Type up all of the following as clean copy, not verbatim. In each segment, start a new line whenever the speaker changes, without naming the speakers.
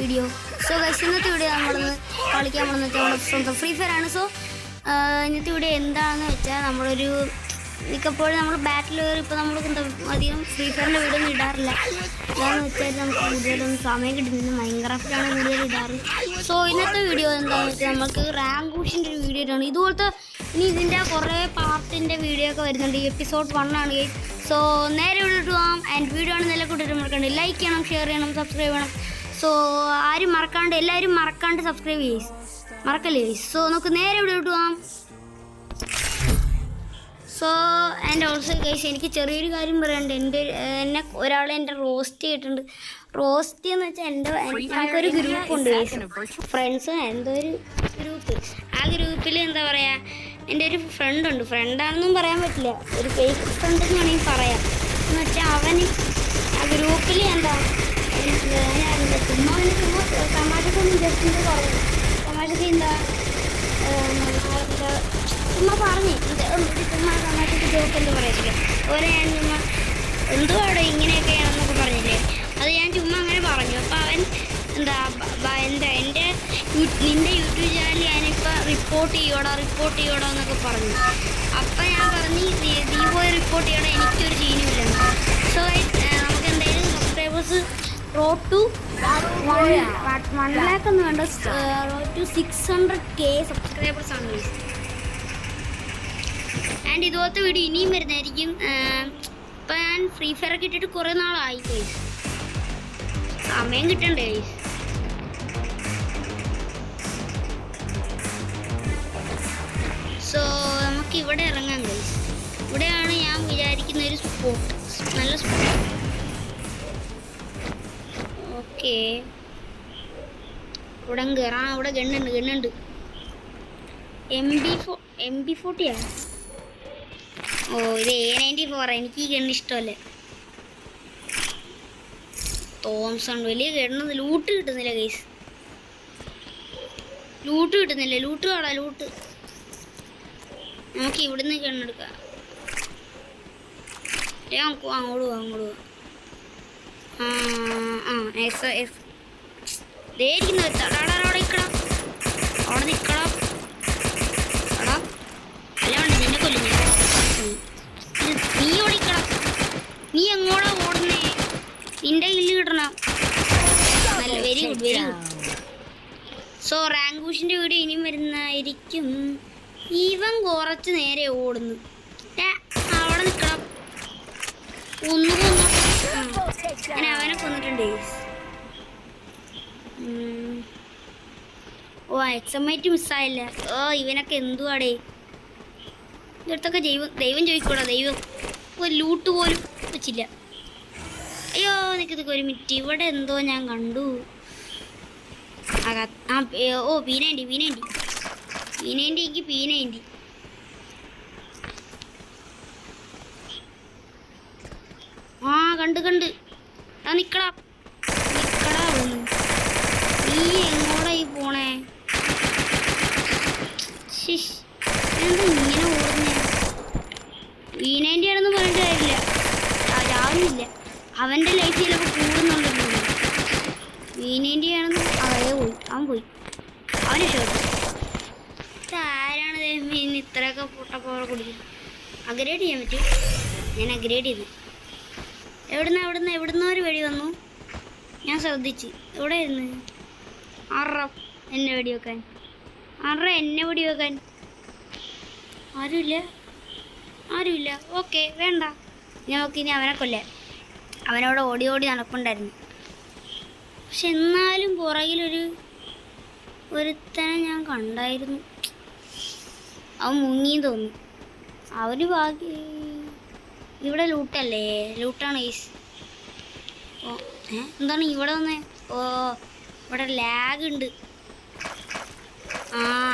Video. So guys, ഇന്നത്തെ video നമ്മളൊന്ന് കളിക്കാൻ പോകുന്നത് നമ്മുടെ സ്വന്തം ഫ്രീ ഫയർ ആണ്. സോ ഇന്നത്തെ വീഡിയോ എന്താണെന്ന് വെച്ചാൽ നമ്മളൊരു മിക്കപ്പോഴും നമ്മൾ ബാറ്റിൽ കയറി ഇപ്പോൾ നമ്മൾ അധികം ഫ്രീ ഫയറിൻ്റെ വീഡിയോ ഒന്നും ഇടാറില്ല. എന്താണെന്ന് വെച്ചാൽ നമുക്ക് കൂടുതലൊന്നും സമയം കിട്ടുന്നില്ല. മൈൻക്രാഫ്റ്റാണ് കൂടുതൽ ഇടാറ്. സോ ഇന്നത്തെ വീഡിയോ എന്താണെന്ന് വെച്ചാൽ നമുക്ക് റാങ്ക് പുഷിൻ്റെ ഒരു വീഡിയോ ആണ്. ഇതുപോലത്തെ ഇനി ഇതിൻ്റെ കുറേ പാർട്ടിൻ്റെ വീഡിയോ ഒക്കെ വരുന്നുണ്ട്. ഈ എപ്പിസോഡ് 1 ആണ് ഗൈസ്. സോ നേരെ വീഡിയോ പോകാം. ആൻഡ് വീഡിയോ ആണ് നില കൂട്ടിയിട്ട് മറക്കണ്ട് ലൈക്ക് ചെയ്യണം, ഷെയർ ചെയ്യണം, സബ്സ്ക്രൈബ് ചെയ്യണം. സോ ആരും മറക്കാണ്ട്, എല്ലാവരും മറക്കാണ്ട് സബ്സ്ക്രൈബ് ചെയ്യും, മറക്കല്ലേ ഗൈസ്. സോ നമുക്ക് നേരെ വീഡിയോ പോകാം. സോ ആൻഡ് ഓൾസോ ഗൈസ്, എനിക്ക് ചെറിയൊരു കാര്യം പറയാനുണ്ട്. എന്നെ ഒരാളെ എൻ്റെ റോസ്റ്റ് ചെയ്തിട്ടുണ്ട്. റോസ്റ്റ് എന്ന് വെച്ചാൽ ഞങ്ങൾക്കൊരു ഗ്രൂപ്പുണ്ട് ഗൈസ്, ഫ്രണ്ട്സ് എന്തോ ഒരു ഗ്രൂപ്പ്. ആ ഗ്രൂപ്പിൽ എന്താ പറയുക, എൻ്റെ ഒരു ഫ്രണ്ടുണ്ട്. ഫ്രണ്ടാണെന്നും പറയാൻ പറ്റില്ല, ഒരു ഫേക്ക് ഫ്രണ്ട് എന്ന് വേണമെങ്കിൽ പറയാം. എന്ന് വെച്ചാൽ അവന് ആ ഗ്രൂപ്പിൽ എന്താ ചുമ്മാ തമാശക്കൊന്നും ജസ്റ്റ് പറയും. തമാശക്ക് എന്താ ചുമ്മാ പറഞ്ഞ് ചുമ്മാ തമാശക്ക് ജോക്ക് എന്താ പറയത്തില്ല. അതുപോലെ ഞാൻ ചുമ്മാ എന്തുവാടോ ഇങ്ങനെയൊക്കെയാണെന്നൊക്കെ പറഞ്ഞില്ലേ, അത് ഞാൻ ചുമ്മാ അങ്ങനെ പറഞ്ഞു. അപ്പോൾ അവൻ എന്താ എൻ്റെ നിൻ്റെ യൂട്യൂബ് ചാനൽ ഞാനിപ്പോൾ റിപ്പോർട്ട് ചെയ്യോടാ എന്നൊക്കെ പറഞ്ഞു. അപ്പം ഞാൻ പറഞ്ഞു നീ പോയി റിപ്പോർട്ട് ചെയ്യണം, എനിക്കൊരു സീനുമില്ലെന്ന്. സോ നമുക്ക് എന്തായാലും സബ്സ്ക്രൈബേഴ്സ് റോഡ് ടു 1 lakh ഒന്നും വേണ്ട, റോഡ് ടു 600K സബ്സ്ക്രൈബേഴ്സ് ആണ്. ആൻഡ് ഇതുപോലത്തെ വീഡിയോ ഇനിയും വരുന്നതായിരിക്കും. ഇപ്പം ഞാൻ ഫ്രീ ഫയർ ഒക്കെ ഇട്ടിട്ട് കുറേ നാളായി ഗൈസ്, സമയം കിട്ടണ്ടേ ഗൈസ്. സോ നമുക്ക് ഇവിടെ ഇറങ്ങാം ഗൈസ്. ഇവിടെയാണ് ഞാൻ വിചാരിക്കുന്ന ഒരു സ്പോട്ട്, നല്ല സ്പോട്ട്. ഓക്കെ, ഇവിടെ കയറാം. ഇവിടെ ഗണ്ണുണ്ട്. MB40 ആണ്. ഓ, ഇത് A94. എനിക്ക് ഈ ഗണ്ണ് ഇഷ്ടമല്ലേ. തോംസൺ വലിയ ഗണ്ണ്. ലൂട്ട് കിട്ടുന്നില്ല ഗൈസ്, ലൂട്ട് കാണാം. നമുക്ക് ഇവിടുന്ന് ഗണ്ണെടുക്കാം. അങ്ങോട്ട് പോവാം. അവിടെ നിൽക്കണം. അല്ലാണ്ട് നിന്നെ കൊല്ലും ഞാൻ. നീ ഓടിക്കണം. നീ എങ്ങോട്ടാ ഓടുന്നേ? നിന്റെ കില്ല് കിട്ടണം. നല്ല വെരി ഗുഡ്. സോ റാങ്ക് പുഷിൻ്റെ വീഡിയോ ഇനിയും വരുന്നതായിരിക്കും. ഇവൻ കുറച്ച് നേരെ ഓടുന്നു. അവിടെ നിൽക്കണം. ഞാൻ അവനെ കൊന്നിട്ടുണ്ട്. ഓ, എക്സമേറ്റ് മിസ്സായില്ല. ഓ, ഇവനൊക്കെ എന്തുവാടേ. ഇവിടുത്തൊക്കെ ദൈവം ചോദിക്കൂടാ. ദൈവം ഒരു ലൂട്ട് പോലും വെച്ചില്ല. അയ്യോ, നിൽക്കുന്നതൊക്കെ ഒരു മിനിറ്റ്. ഇവിടെ എന്തോ ഞാൻ കണ്ടു. ഓ, P90 എനിക്ക് P90. ആ, കണ്ട് നിക്കടാ. നീ എങ്ങോട്ടായി പോണേ? എന്താ ഇങ്ങനെ ഓടുന്നേ? P90 ആണെന്ന് പറഞ്ഞിട്ട് കാര്യമില്ല, രാവിലെ അവൻ്റെ ലൈഫ് ചിലപ്പോൾ കൂടുന്നുണ്ടല്ലോ. P90 ആണെന്ന് അവൻ പോയി. അവന് ഷോട്ട്. ആരാണ് ഇന്ന് ഇത്രയൊക്കെ പൊട്ടപ്പോഴ കുടിക്കുന്നത്? അപ്ഗ്രേഡ് ചെയ്യാൻ പറ്റും. ഞാൻ അപ്ഗ്രേഡ് ചെയ്തു. എവിടുന്ന് ഒരു വെടി വന്നു. ഞാൻ ശ്രദ്ധിച്ച്. എവിടെ ആയിരുന്നു? എന്നെ വെടി വെക്കാൻ. ആരുമില്ല. ഓക്കെ, വേണ്ട. ഇനി അവനെ കൊല്ലാൻ. അവനവിടെ ഓടി നടപ്പുണ്ടായിരുന്നു. പക്ഷെ എന്നാലും ഒരുത്തനെ ഞാൻ കണ്ടായിരുന്നു. അവൻ മുങ്ങി തോന്നുന്നു. അവന് ബാക്കി ഇവിടെ ലൂട്ടാണ് ഈസ്. ഓ, എന്താണ് ഇവിടെ വന്നേ? ഓ, ഇവിടെ ലാഗ് ഉണ്ട്.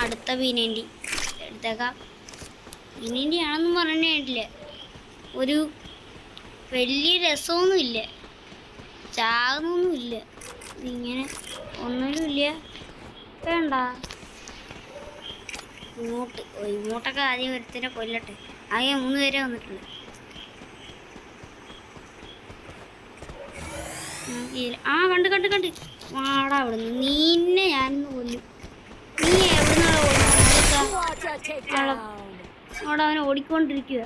അടുത്ത P90 എടുത്തേക്കാം. P90 ആണെന്നും പറഞ്ഞേ കേട്ടില്ല. ഒരു വലിയ രസമൊന്നുമില്ല, ചാകുന്നൊന്നുമില്ല. ഇങ്ങനെ ഒന്നുമില്ല. വേണ്ട. ഇങ്ങോട്ടൊക്കെ ആദ്യം ഒരുത്തിനെ കൊല്ലട്ടെ. ആകെ 3 പേരെ വന്നിട്ടുണ്ട്. കണ്ട് വാടാ അവിടുന്ന്. നിന്നെ ഞാനിന്ന് കൊല്ലും. നീ എവിടുന്നാണ് അവിടെ അവനെ ഓടിക്കൊണ്ടിരിക്കുക.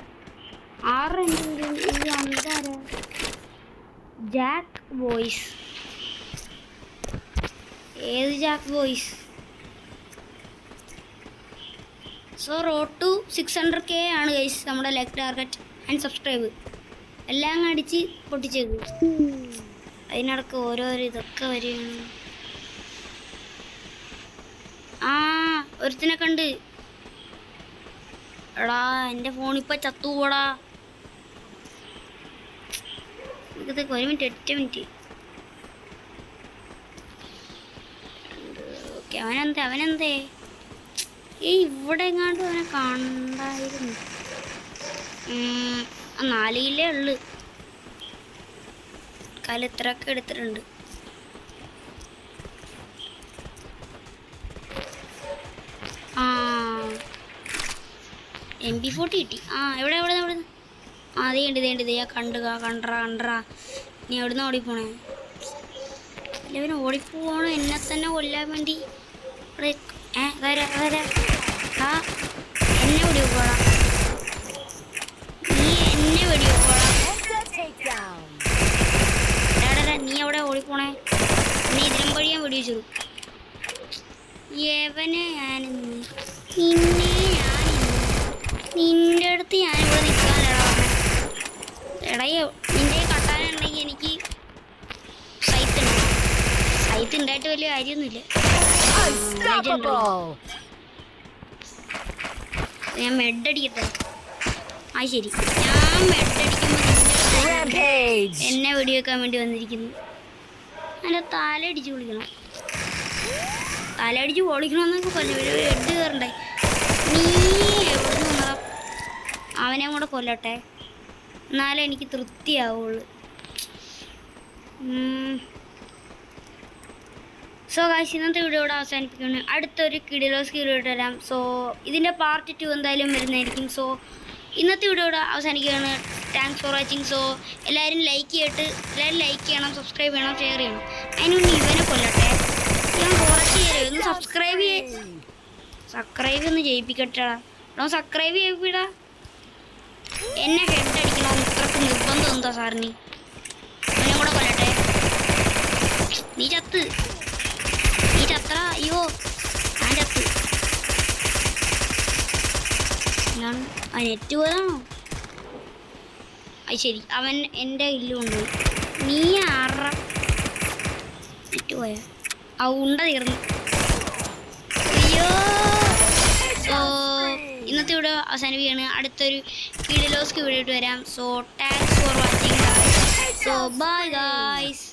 ആറ് ഇതാരാ? Jack boys. ഏത് jack boys? So road to 600K ആണ് ഗൈസ് നമ്മുടെ ലൈക്ക്, ടാർഗറ്റ് ആൻഡ് സബ്സ്ക്രൈബ് എല്ലാം അടിച്ച് പൊട്ടിച്ചേക്കും. അതിനിടക്ക് ഓരോരോ ഇതൊക്കെ വരികയാണ്. ഒരുത്തിനെ കണ്ട്. എടാ എൻ്റെ ഫോണിപ്പോൾ ചത്തുപോടാ. ഇതൊക്കെ 1 മിനിറ്റ് 8 മിനിറ്റ്. ഓക്കെ അവനെന്തേ ഇവിടെ എങ്ങാണ്ട് അവനെ കണ്ടായിരുന്നു. 4 കിലേ ഉള്ളു. ഇത്രയൊക്കെ എടുത്തിട്ടുണ്ട്. MP40 കിട്ടി. എവിടെ അതേണ്ട് കണ്ടറാ. നീ എവിടുന്ന് ഓടിപ്പോണേ? എല്ലാവരും ഓടിപ്പോവാണോ എന്നെ തന്നെ കൊല്ലാൻ വേണ്ടി? എന്നെ വെടിവെക്കോടാ. നീ എന്നെ വെടിവെക്കോടാ. നീ എവിടെ ഓടിപ്പോണേ? നീ ഇതിനും വഴി ഞാൻ വെടിവെച്ചു. യവനെ നിന്റെ അടുത്ത് ഞാനിവിടെ നിൽക്കാനടാ. എടയോ നിന്റെ കട്ടാനുണ്ടെങ്കിൽ എനിക്ക് സൈറ്റ് ഉണ്ടായിട്ട് വലിയ കാര്യമൊന്നുമില്ല. ഞാൻ മെഡടിക്കട്ടെ. ശരി, ഞാൻ മെഡടിക്കുമ്പോൾ എന്നെ വെടിവെക്കാൻ വേണ്ടി വന്നിരിക്കുന്നു. അല്ല തലയടിച്ച് പൊളിക്കണമെന്നൊക്കെ പറഞ്ഞു. ഹെഡ് കയറണ്ടേ? നീ എവിടെ നിന്നാ? അവനെ കൂടെ കൊല്ലട്ടെ, എന്നാലേ എനിക്ക് തൃപ്തിയാവുള്ളൂ. സോ ഗൈസ്, ഇന്നത്തെ വീഡിയോ ഇവിടെ അവസാനിപ്പിക്കുന്നു. അടുത്തൊരു കിടിലോസ് വീഡിയോ തരാം. സോ ഇതിൻ്റെ പാർട്ട് 2 എന്തായാലും വരുന്നതായിരിക്കും. സോ ഇന്നത്തെ വീഡിയോ ഇവിടെ അവസാനിക്കുകയാണ്. Thanks for watching. സോ എല്ലാവരും ലൈക്ക് ചെയ്യണം, സബ്സ്ക്രൈബ് ചെയ്യണം, ഷെയർ ചെയ്യണം. അതിനൊന്ന് ഇവനെ കൊല്ലട്ടെ. ഞാൻ കുറച്ച് പേര് ഒന്ന് സബ്സ്ക്രൈബ് ഒന്ന് ചെയ്യിപ്പിക്കട്ടെടാ. സബ്സ്ക്രൈബ് ചെയ്യിപ്പിടാ. എന്നെ ഹെഡ് അടിക്കണം ഇത്രക്ക് നിർബന്ധം എന്താ സാറിന്? അവനെ കൂടെ കൊല്ലട്ടെ. നീ ചത്ര. അയ്യോ ഞാൻ ചത്ത്. നെറ്റ് പോയതാണോ? ശരി, അവൻ എൻ്റെ ഇല്ല് കൊണ്ടുപോയി. നീ നെറ്റ് പോയ ഉണ്ട തീർന്നു. അയ്യോ. സോ ഇന്നത്തെ വീഡിയോ അവസാനിപ്പിക്കുകയാണ്. അടുത്തൊരു കിടിലോസ്ക്ക് വീഡിയോ വരാം. So thanks for watching. So bye guys.